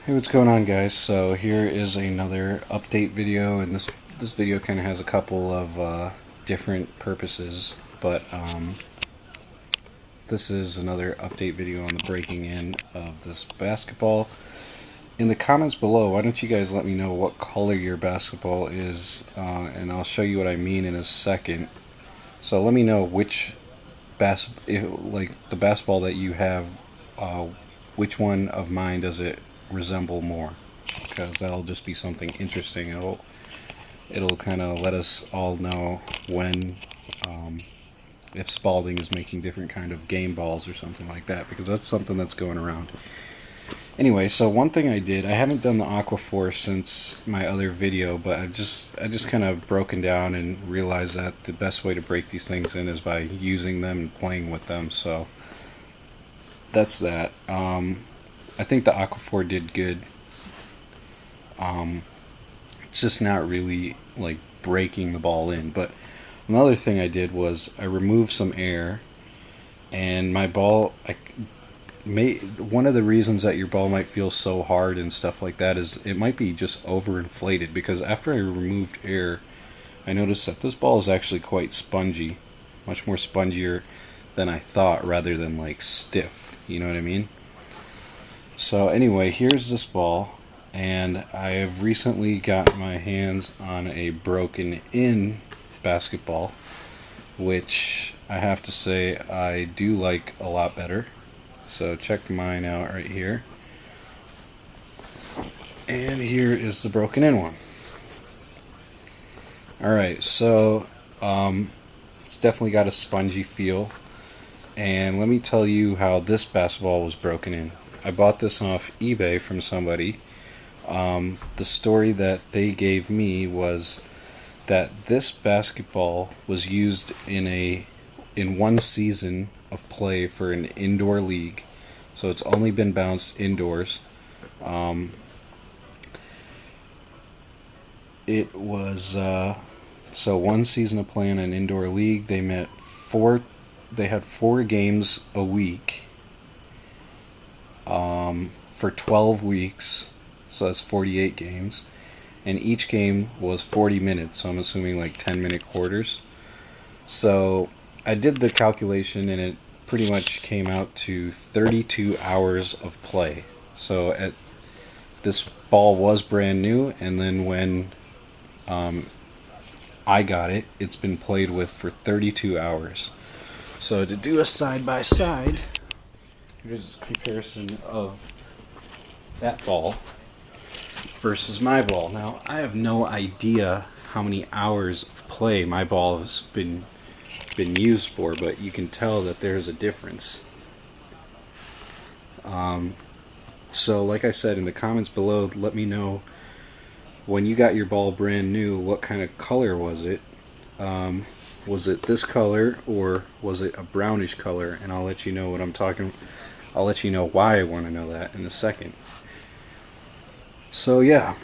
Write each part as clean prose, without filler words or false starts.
Hey, what's going on, guys? So here is another update video, and this video kind of has a couple of different purposes, but this is another update video on the breaking in of this basketball. In the comments below, why don't you guys let me know what color your basketball is, and I'll show you what I mean in a second. So let me know which like the basketball that you have, which one of mine does it resemble more, because that'll just be something interesting. It'll kind of let us all know when if Spalding is making different kind of game balls or something like that, because that's something that's going around. Anyway, so one thing I haven't done the Aquaforce since my other video, but I just kind of broken down and realized that the best way to break these things in is by using them and playing with them. So that's that. I think the Aquaphor did good. It's just not really like breaking the ball in. But another thing I did was I removed some air, and my ball, one of the reasons that your ball might feel so hard and stuff like that is it might be just overinflated, because after I removed air, I noticed that this ball is actually quite spongy, much more spongier than I thought, rather than like stiff, you know what I mean? So anyway, here's this ball, and I have recently got my hands on a broken in basketball, which I have to say I do like a lot better. So check mine out right here. And here is the broken in one. Alright, so it's definitely got a spongy feel. And let me tell you how this basketball was broken in. I bought this off eBay from somebody. The story that they gave me was that this basketball was used in one season of play for an indoor league, so it's only been bounced indoors. It was so one season of play in an indoor league. They had 4 games a week for 12 weeks, so that's 48 games, and each game was 40 minutes, so I'm assuming like 10-minute quarters. So I did the calculation, and it pretty much came out to 32 hours of play. So this ball was brand new, and then when I got it, it's been played with for 32 hours. So to do a side-by-side, here's a comparison of that ball versus my ball. Now, I have no idea how many hours of play my ball has been used for, but you can tell that there's a difference. So like I said, in the comments below, let me know when you got your ball brand new, what kind of color was it? Was it this color, or was it a brownish color? And I'll let you know what I'm talking. I'll let you know why I want to know that in a second. So yeah,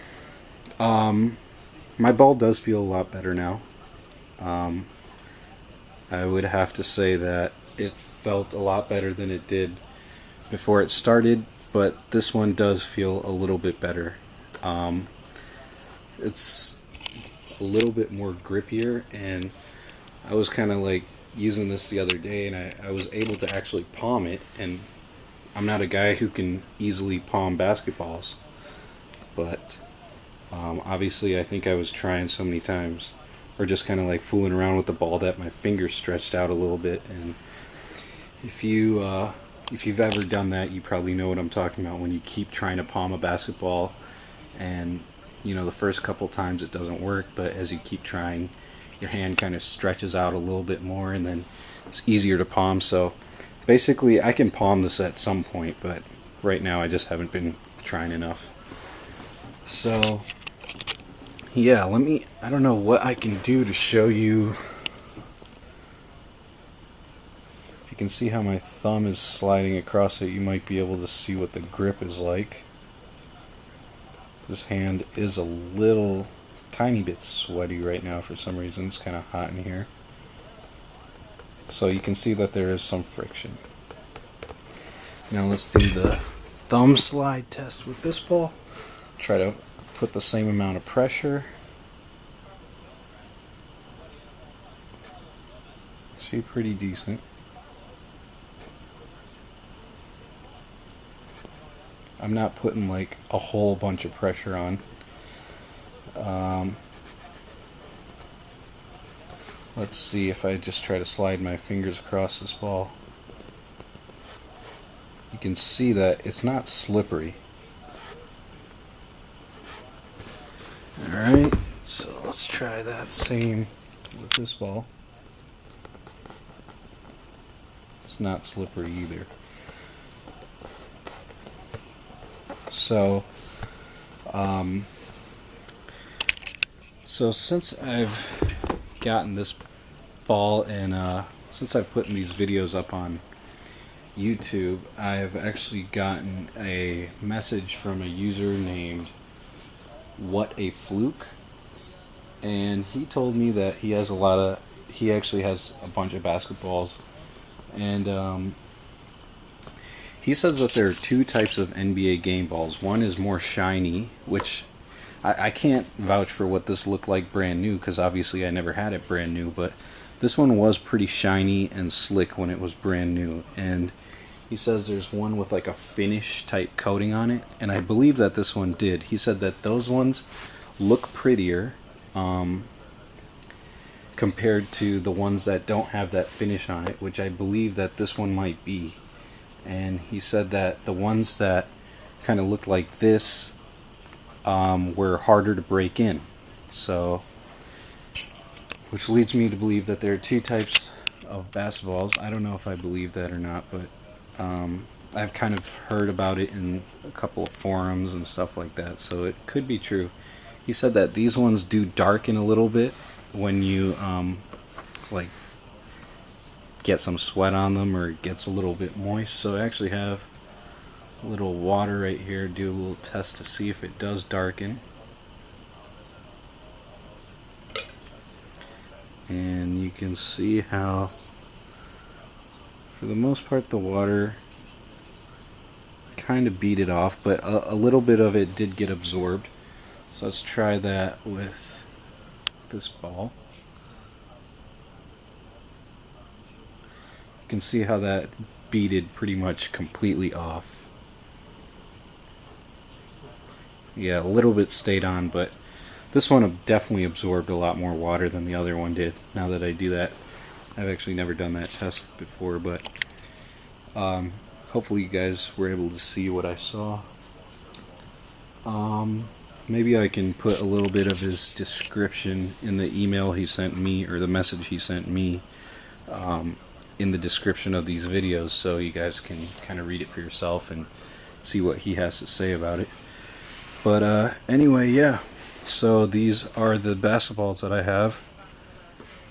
my ball does feel a lot better now. I would have to say that it felt a lot better than it did before it started, but this one does feel a little bit better. It's a little bit more grippier, and I was kind of like using this the other day, and I was able to actually palm it, and I'm not a guy who can easily palm basketballs, but obviously I think I was trying so many times, or just kind of like fooling around with the ball, that my fingers stretched out a little bit. And if you've ever done that, you probably know what I'm talking about, when you keep trying to palm a basketball, and you know, the first couple times it doesn't work, but as you keep trying, your hand kind of stretches out a little bit more, and then it's easier to palm. So basically I can palm this at some point, but right now I just haven't been trying enough. So yeah, I don't know what I can do to show you. If you can see how my thumb is sliding across it, you might be able to see what the grip is like. This hand is a little tiny bit sweaty right now for some reason. It's kind of hot in here. So you can see that there is some friction. Now let's do the thumb slide test with this ball. Try to put the same amount of pressure. See, pretty decent. I'm not putting like a whole bunch of pressure on. Let's see if I just try to slide my fingers across this ball. You can see that it's not slippery. Alright, so let's try that same with this ball. It's not slippery either. So, since I've gotten this ball and since I've put these videos up on YouTube, I've actually gotten a message from a user named What a Fluke, and he told me that he actually has a bunch of basketballs, and he says that there are two types of NBA game balls. One is more shiny, which I can't vouch for what this looked like brand new, because obviously I never had it brand new, but this one was pretty shiny and slick when it was brand new. And he says there's one with like a finish type coating on it, and I believe that this one did. He said that those ones look prettier compared to the ones that don't have that finish on it, which I believe that this one might be. And he said that the ones that kind of looked like this were harder to break in. So, which leads me to believe that there are two types of basketballs. I don't know if I believe that or not, but I've kind of heard about it in a couple of forums and stuff like that, so it could be true. He said that these ones do darken a little bit when you like get some sweat on them, or it gets a little bit moist. So I actually have a little water right here, do a little test to see if it does darken. And you can see how, for the most part, the water kind of beat it off, but a little bit of it did get absorbed. So let's try that with this ball. You can see how that beaded pretty much completely off. Yeah, a little bit stayed on, but this one definitely absorbed a lot more water than the other one did. Now that I do that, I've actually never done that test before, but hopefully you guys were able to see what I saw. Maybe I can put a little bit of his description in the email he sent me, or the message he sent me, in the description of these videos, so you guys can kind of read it for yourself and see what he has to say about it. But anyway, yeah, so these are the basketballs that I have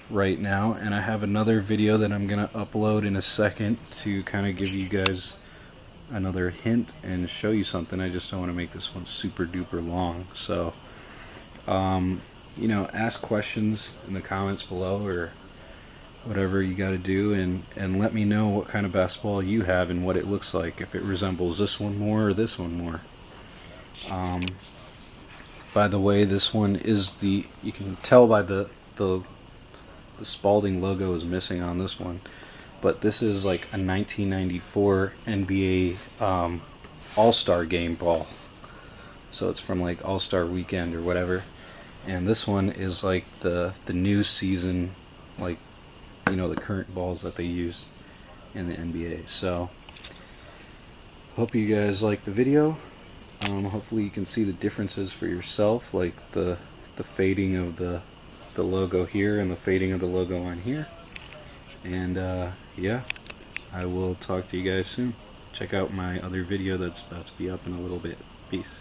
right now, and I have another video that I'm gonna upload in a second to kind of give you guys another hint and show you something. I just don't want to make this one super duper long, so you know, ask questions in the comments below, or whatever you got to do, and let me know what kind of basketball you have and what it looks like, if it resembles this one more or this one more. By the way, this one is you can tell by the Spalding logo is missing on this one, but this is like a 1994 NBA All-Star game ball, so it's from like All-Star Weekend or whatever, and this one is like the new season, like, you know, the current balls that they use in the NBA. So hope you guys like the video. Hopefully you can see the differences for yourself, like the fading of the logo here and the fading of the logo on here. And yeah, I will talk to you guys soon. Check out my other video that's about to be up in a little bit. Peace.